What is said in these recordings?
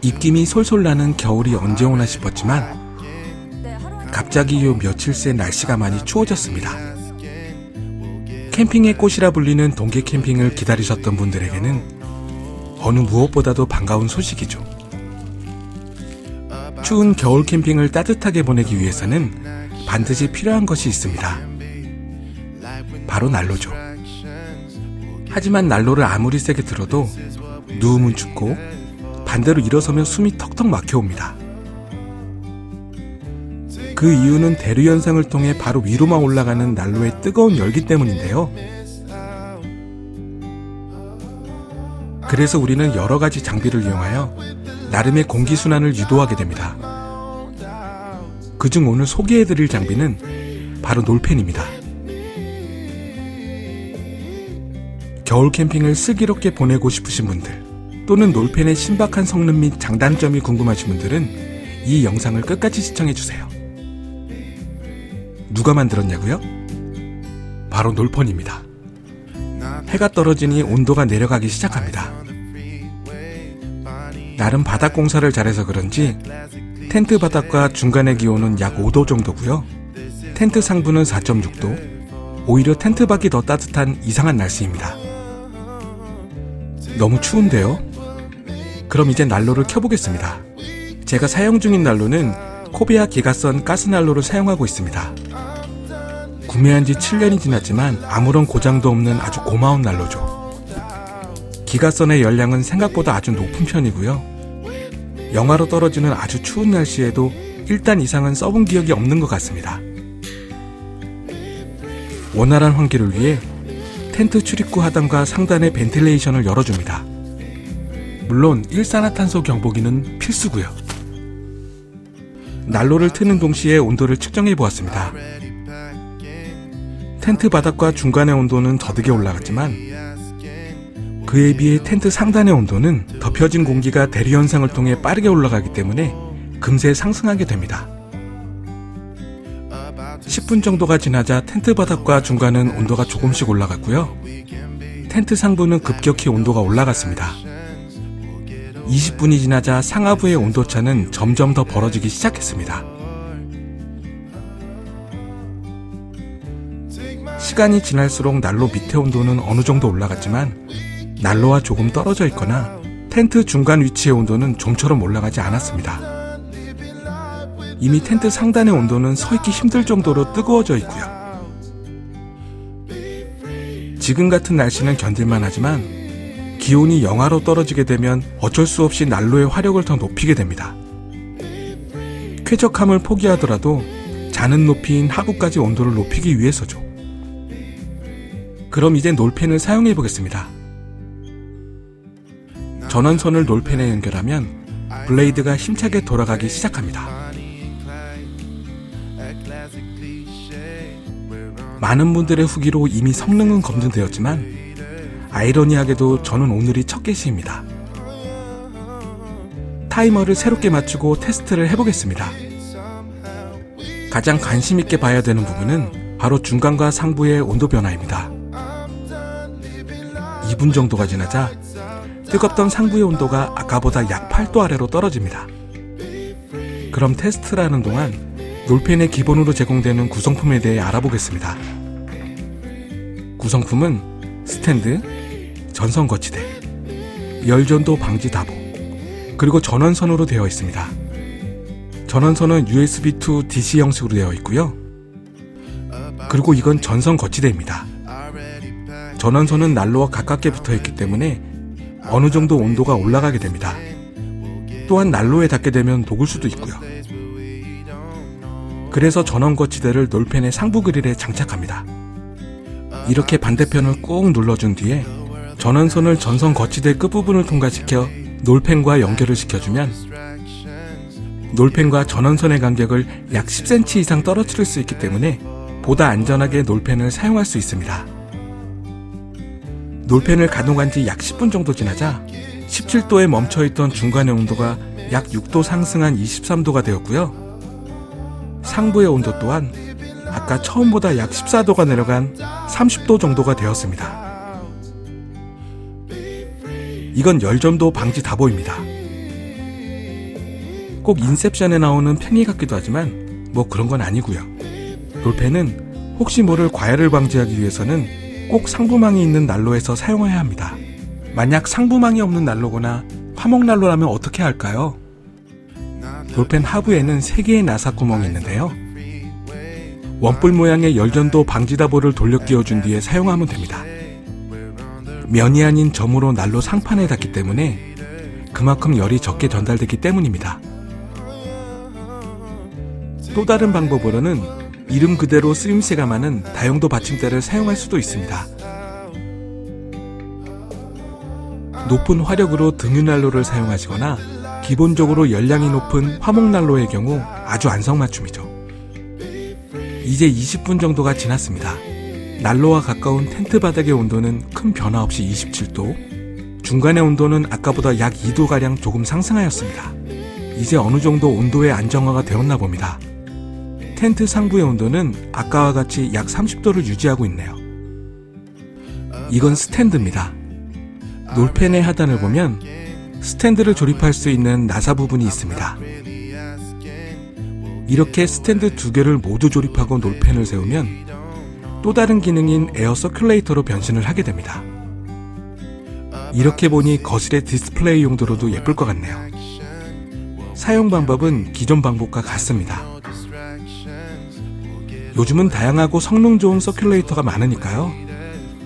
입김이 솔솔 나는 겨울이 언제 오나 싶었지만 갑자기 요 며칠 새 날씨가 많이 추워졌습니다. 캠핑의 꽃이라 불리는 동계 캠핑을 기다리셨던 분들에게는 어느 무엇보다도 반가운 소식이죠. 추운 겨울 캠핑을 따뜻하게 보내기 위해서는 반드시 필요한 것이 있습니다. 바로 난로죠. 하지만 난로를 아무리 세게 틀어도 누우면 춥고 반대로 일어서면 숨이 턱턱 막혀옵니다. 그 이유는 대류 현상을 통해 바로 위로만 올라가는 난로의 뜨거운 열기 때문인데요. 그래서 우리는 여러 가지 장비를 이용하여 나름의 공기순환을 유도하게 됩니다. 그중 오늘 소개해드릴 장비는 바로 놀팬입니다. 겨울 캠핑을 슬기롭게 보내고 싶으신 분들, 또는 놀팬의 신박한 성능 및 장단점이 궁금하신 분들은 이 영상을 끝까지 시청해주세요. 누가 만들었냐고요? 바로 놀펀입니다. 해가 떨어지니 온도가 내려가기 시작합니다. 나름 바닥 공사를 잘해서 그런지 텐트 바닥과 중간의 기온은 약 5도 정도고요. 텐트 상부는 4.6도, 오히려 텐트 밖이 더 따뜻한 이상한 날씨입니다. 너무 추운데요? 그럼 이제 난로를 켜보겠습니다. 제가 사용 중인 난로는 코베아 기가선 가스난로를 사용하고 있습니다. 구매한 지 7년이 지났지만 아무런 고장도 없는 아주 고마운 난로죠. 기가선의 열량은 생각보다 아주 높은 편이고요. 영하로 떨어지는 아주 추운 날씨에도 1단 이상은 써본 기억이 없는 것 같습니다. 원활한 환기를 위해 텐트 출입구 하단과 상단의 벤틸레이션을 열어줍니다. 물론 일산화탄소 경보기는 필수고요. 난로를 트는 동시에 온도를 측정해 보았습니다. 텐트 바닥과 중간의 온도는 더디게 올라갔지만 그에 비해 텐트 상단의 온도는 덮여진 공기가 대류 현상을 통해 빠르게 올라가기 때문에 금세 상승하게 됩니다. 10분 정도가 지나자 텐트 바닥과 중간은 온도가 조금씩 올라갔고요. 텐트 상부는 급격히 온도가 올라갔습니다. 20분이 지나자 상하부의 온도차는 점점 더 벌어지기 시작했습니다. 시간이 지날수록 난로 밑에 온도는 어느 정도 올라갔지만 난로와 조금 떨어져 있거나 텐트 중간 위치의 온도는 좀처럼 올라가지 않았습니다. 이미 텐트 상단의 온도는 서 있기 힘들 정도로 뜨거워져 있고요. 지금 같은 날씨는 견딜만 하지만 기온이 영하로 떨어지게 되면 어쩔 수 없이 난로의 화력을 더 높이게 됩니다. 쾌적함을 포기하더라도 자는 높이인 하부까지 온도를 높이기 위해서죠. 그럼 이제 놀팬을 사용해 보겠습니다. 전원선을 놀팬에 연결하면 블레이드가 힘차게 돌아가기 시작합니다. 많은 분들의 후기로 이미 성능은 검증되었지만 아이러니하게도 저는 오늘이 첫 게시입니다. 타이머를 새롭게 맞추고 테스트를 해보겠습니다. 가장 관심 있게 봐야 되는 부분은 바로 중간과 상부의 온도 변화입니다. 2분 정도가 지나자 뜨겁던 상부의 온도가 아까보다 약 8도 아래로 떨어집니다. 그럼 테스트를 하는 동안 놀팬의 기본으로 제공되는 구성품에 대해 알아보겠습니다. 구성품은 스탠드, 전선 거치대, 열전도 방지 다보, 그리고 전원선으로 되어 있습니다. 전원선은 USB to DC 형식으로 되어 있고요. 그리고 이건 전선 거치대입니다. 전원선은 난로와 가깝게 붙어 있기 때문에 어느 정도 온도가 올라가게 됩니다. 또한 난로에 닿게 되면 녹을 수도 있고요. 그래서 전원 거치대를 놀팬의 상부 그릴에 장착합니다. 이렇게 반대편을 꾹 눌러준 뒤에 전원선을 전선 거치대 끝부분을 통과시켜 놀팬과 연결을 시켜주면 놀팬과 전원선의 간격을 약 10cm 이상 떨어뜨릴 수 있기 때문에 보다 안전하게 놀팬을 사용할 수 있습니다. 놀팬을 가동한 지 약 10분 정도 지나자 17도에 멈춰있던 중간의 온도가 약 6도 상승한 23도가 되었고요. 상부의 온도 또한 아까 처음보다 약 14도가 내려간 30도 정도가 되었습니다. 이건 열전도 방지 다보입니다. 꼭 인셉션에 나오는 팽이 같기도 하지만 뭐 그런 건 아니고요. 놀펜은 혹시 모를 과열을 방지하기 위해서는 꼭 상부망이 있는 난로에서 사용해야 합니다. 만약 상부망이 없는 난로거나 화목난로라면 어떻게 할까요? 놀펜 하부에는 3개의 나사 구멍이 있는데요. 원뿔 모양의 열전도 방지다보를 돌려 끼워준 뒤에 사용하면 됩니다. 면이 아닌 점으로 난로 상판에 닿기 때문에 그만큼 열이 적게 전달되기 때문입니다. 또 다른 방법으로는 이름 그대로 쓰임새가 많은 다용도 받침대를 사용할 수도 있습니다. 높은 화력으로 등유난로를 사용하시거나 기본적으로 열량이 높은 화목난로의 경우 아주 안성맞춤이죠. 이제 20분 정도가 지났습니다. 난로와 가까운 텐트 바닥의 온도는 큰 변화 없이 27도, 중간의 온도는 아까보다 약 2도가량 조금 상승하였습니다. 이제 어느 정도 온도의 안정화가 되었나 봅니다. 텐트 상부의 온도는 아까와 같이 약 30도를 유지하고 있네요. 이건 스탠드입니다. 놀펜의 하단을 보면 스탠드를 조립할 수 있는 나사 부분이 있습니다. 이렇게 스탠드 2개를 모두 조립하고 놀펜을 세우면 또 다른 기능인 에어 서큘레이터로 변신을 하게 됩니다. 이렇게 보니 거실의 디스플레이 용도로도 예쁠 것 같네요. 사용 방법은 기존 방법과 같습니다. 요즘은 다양하고 성능 좋은 서큘레이터가 많으니까요.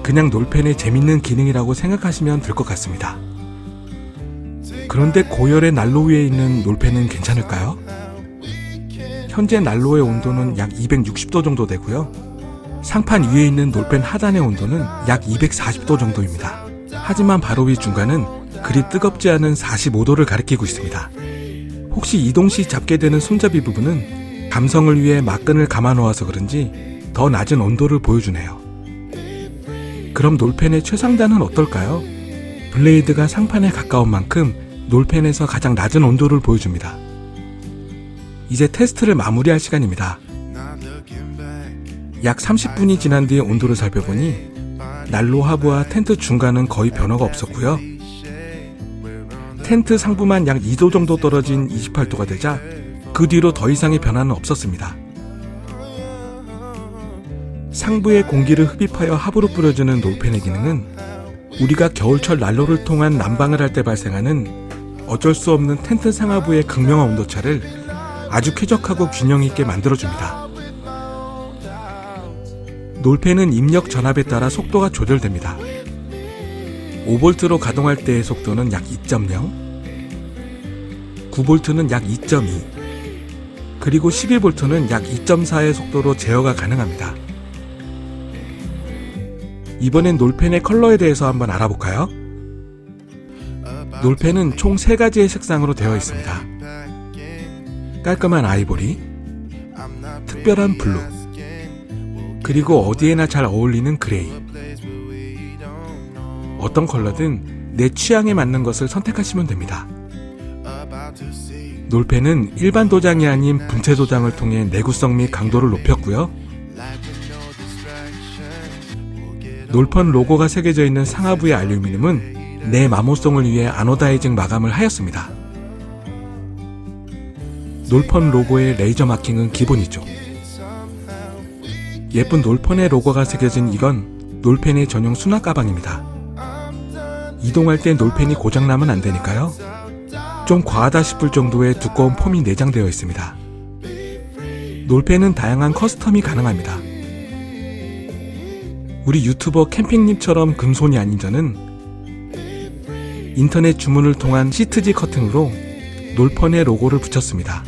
그냥 놀펜의 재밌는 기능이라고 생각하시면 될 것 같습니다. 그런데 고열의 난로 위에 있는 놀펜은 괜찮을까요? 현재 난로의 온도는 약 260도 정도 되고요. 상판 위에 있는 놀펜 하단의 온도는 약 240도 정도입니다. 하지만 바로 위 중간은 그리 뜨겁지 않은 45도를 가리키고 있습니다. 혹시 이동 시 잡게 되는 손잡이 부분은 감성을 위해 막끈을 감아 놓아서 그런지 더 낮은 온도를 보여주네요. 그럼 놀펜의 최상단은 어떨까요? 블레이드가 상판에 가까운 만큼 놀펜에서 가장 낮은 온도를 보여줍니다. 이제 테스트를 마무리할 시간입니다. 약 30분이 지난 뒤에 온도를 살펴보니 난로 하부와 텐트 중간은 거의 변화가 없었고요. 텐트 상부만 약 2도 정도 떨어진 28도가 되자 그 뒤로 더 이상의 변화는 없었습니다. 상부에 공기를 흡입하여 하부로 뿌려주는 놀펜의 기능은 우리가 겨울철 난로를 통한 난방을 할 때 발생하는 어쩔 수 없는 텐트 상하부의 극명한 온도차를 아주 쾌적하고 균형 있게 만들어줍니다. 놀펜은 입력 전압에 따라 속도가 조절됩니다. 5V로 가동할 때의 속도는 약 2.0, 9V는 약 2.2, 그리고 12V는 약 2.4의 속도로 제어가 가능합니다. 이번엔 놀펜의 컬러에 대해서 한번 알아볼까요? 놀펜은 총 3가지의 색상으로 되어 있습니다. 깔끔한 아이보리, 특별한 블루, 그리고 어디에나 잘 어울리는 그레이. 어떤 컬러든 내 취향에 맞는 것을 선택하시면 됩니다. 놀펜은 일반 도장이 아닌 분체 도장을 통해 내구성 및 강도를 높였고요. 놀펜 로고가 새겨져 있는 상하부의 알루미늄은 내 마모성을 위해 아노다이징 마감을 하였습니다. 놀펜 로고의 레이저 마킹은 기본이죠. 예쁜 놀펜의 로고가 새겨진 이건 놀펜의 전용 수납 가방입니다. 이동할 때 놀펜이 고장나면 안 되니까요. 좀 과하다 싶을 정도의 두꺼운 폼이 내장되어 있습니다. 놀펜은 다양한 커스텀이 가능합니다. 우리 유튜버 캠핑님처럼 금손이 아닌 저는 인터넷 주문을 통한 시트지 커팅으로 놀펜의 로고를 붙였습니다.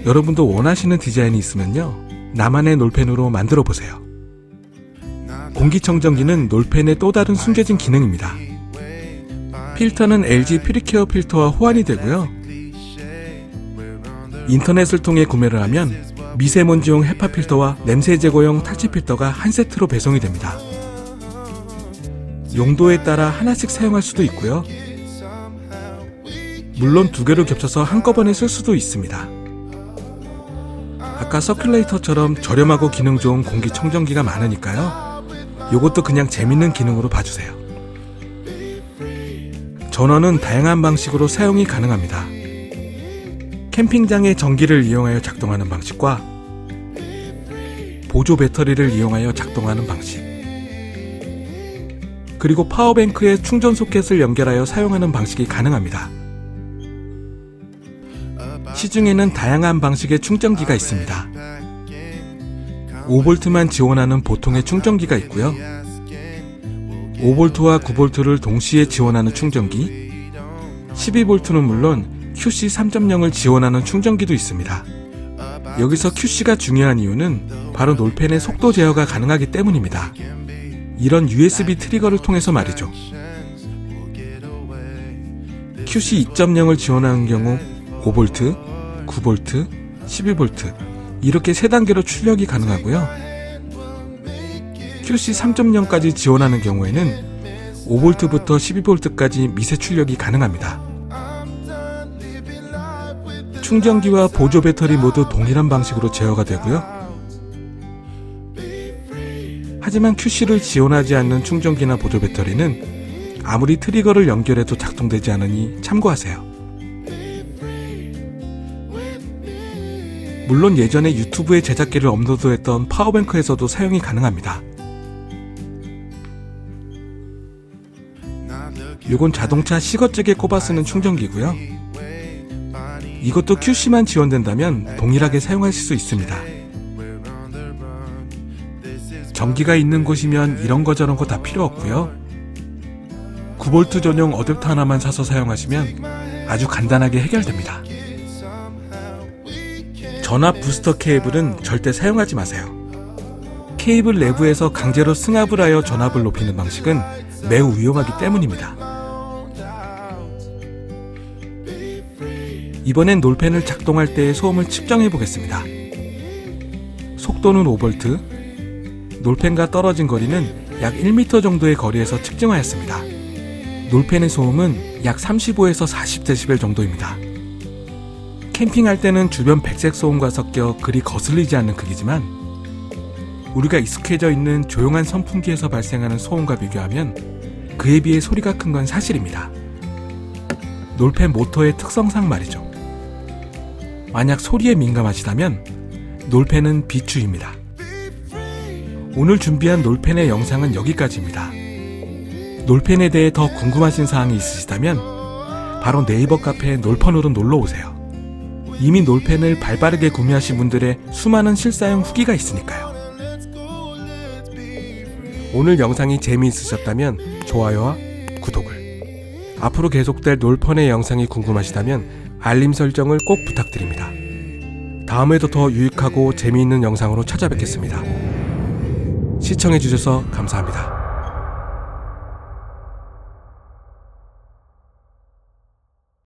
여러분도 원하시는 디자인이 있으면요, 나만의 놀펜으로 만들어 보세요. 공기청정기는 놀펜의 또 다른 숨겨진 기능입니다. 필터는 LG 퓨리케어 필터와 호환이 되고요. 인터넷을 통해 구매를 하면 미세먼지용 헤파 필터와 냄새 제거용 탈취 필터가 한 세트로 배송이 됩니다. 용도에 따라 하나씩 사용할 수도 있고요. 물론 2개를 겹쳐서 한꺼번에 쓸 수도 있습니다. 아까 서큘레이터처럼 저렴하고 기능 좋은 공기청정기가 많으니까요. 요것도 그냥 재밌는 기능으로 봐주세요. 전원은 다양한 방식으로 사용이 가능합니다. 캠핑장의 전기를 이용하여 작동하는 방식과 보조 배터리를 이용하여 작동하는 방식, 그리고 파워뱅크에 충전 소켓을 연결하여 사용하는 방식이 가능합니다. 시중에는 다양한 방식의 충전기가 있습니다. 5V만 지원하는 보통의 충전기가 있고요. 5V와 9V를 동시에 지원하는 충전기, 12V는 물론 QC 3.0을 지원하는 충전기도 있습니다. 여기서 QC가 중요한 이유는 바로 놀펜의 속도 제어가 가능하기 때문입니다. 이런 USB 트리거를 통해서 말이죠. QC 2.0을 지원하는 경우 5V, 9V, 12V 이렇게 3단계로 출력이 가능하고요. QC 3.0까지 지원하는 경우에는 5V부터 12V까지 미세 출력이 가능합니다. 충전기와 보조 배터리 모두 동일한 방식으로 제어가 되고요. 하지만 QC를 지원하지 않는 충전기나 보조 배터리는 아무리 트리거를 연결해도 작동되지 않으니 참고하세요. 물론 예전에 유튜브에 제작기를 업로드했던 파워뱅크에서도 사용이 가능합니다. 이건 자동차 시거잭에 꼽아 쓰는 충전기고요. 이것도 QC만 지원된다면 동일하게 사용하실 수 있습니다. 전기가 있는 곳이면 이런 거 저런 거 다 필요 없고요. 9V 전용 어댑터 하나만 사서 사용하시면 아주 간단하게 해결됩니다. 전압 부스터 케이블은 절대 사용하지 마세요. 케이블 내부에서 강제로 승합을 하여 전압을 높이는 방식은 매우 위험하기 때문입니다. 이번엔 놀펜을 작동할 때의 소음을 측정해 보겠습니다. 속도는 5V, 놀펜과 떨어진 거리는 약 1m 정도의 거리에서 측정하였습니다. 놀펜의 소음은 약 35에서 40dB 정도입니다. 캠핑할 때는 주변 백색 소음과 섞여 그리 거슬리지 않는 크기지만 우리가 익숙해져 있는 조용한 선풍기에서 발생하는 소음과 비교하면 그에 비해 소리가 큰 건 사실입니다. 놀펜 모터의 특성상 말이죠. 만약 소리에 민감하시다면 놀펜은 비추입니다. 오늘 준비한 놀펜의 영상은 여기까지입니다. 놀펜에 대해 더 궁금하신 사항이 있으시다면 바로 네이버 카페 놀펀으로 놀러오세요. 이미 놀펜을 발빠르게 구매하신 분들의 수많은 실사용 후기가 있으니까요. 오늘 영상이 재미있으셨다면 좋아요와 구독을, 앞으로 계속될 놀펀의 영상이 궁금하시다면 알림 설정을 꼭 부탁드립니다. 다음에도 더 유익하고 재미있는 영상으로 찾아뵙겠습니다. 시청해주셔서 감사합니다.